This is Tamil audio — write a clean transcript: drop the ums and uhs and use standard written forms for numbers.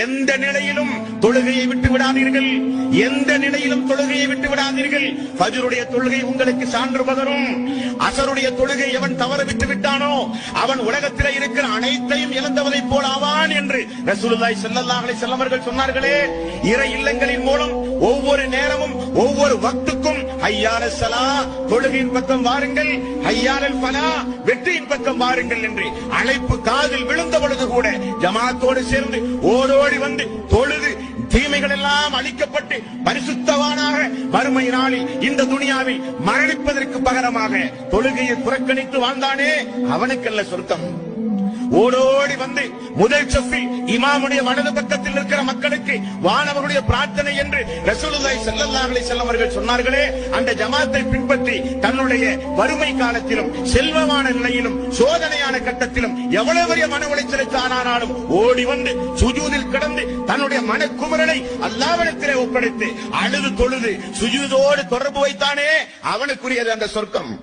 எந்த நிலையிலும் தொழுகையை விட்டு விடாதீர்கள், எந்த நிலையிலும் தொழுகையை விட்டு விடாதீர்கள். ஃபஜ்ருடைய தொழுகை உங்களுக்கு சான்று பகரும். அஸருடைய தொழுகை எவன் தவற விட்டு விட்டானோ அவன் உலகத்தில் இருக்கிற அனைத்தையும் இழந்தவனை போல் ஆவான் என்று ரசூலுல்லாஹி ஸல்லல்லாஹு அலைஹி வஸல்லம் அவர்கள் சொன்னார்களே. இறை இல்லங்களின் மூலம் ஒவ்வொரு நேரமும் ஒவ்வொரு வக்துக்கும் ஹய்யாலஸ் ஸலா தொழுகையின் பக்கம் வாருங்கள், ஹய்யாலல் ஃபலா வெற்றியின் பக்கம் வாருங்கள் என்று அழைப்பு காதில் விழுந்த பொழுது கூட ஜமாத்தோடு சேர்ந்து ஓடோடி வந்து தொழுது தீமைகள் எல்லாம் அழிக்கப்பட்டு பரிசுத்தவானாக மறுமை நாளில் இந்த துனியாவில் மரணிப்பதற்கு பகரமாக தொழுகையை புறக்கணித்து வாழ்ந்தானே அவனுக்கல்ல சொர்க்கம். ஓடோடி வந்து முதல் சஃபில் இமாமுடைய வலது பக்கத்தில் இருக்கிற மக்களுக்கு வானவருடைய பிரார்த்தனை என்று ரசூலுல்லாஹி ஸல்லல்லாஹு அலைஹி வஸல்லம் அவர்கள் சொன்னார்களே, அந்த ஜமாத்தை பின்பற்றி தன்னுடைய வறுமை காலத்திலும் செல்வமான நிலையிலும் சோதனையான கட்டத்திலும் எவ்வளவு பெரிய மன உளைச்சலுக்கு ஆனாலும் ஓடி வந்து சுஜூதில் கிடந்து தன்னுடைய மனக்குமரலை அல்லாஹ்விடத்திலே ஒப்படைத்து அழுது தொழுது சுஜூதோடு தொடர்பு வைத்தானே அவனுக்குரியது அந்த சொர்க்கம்.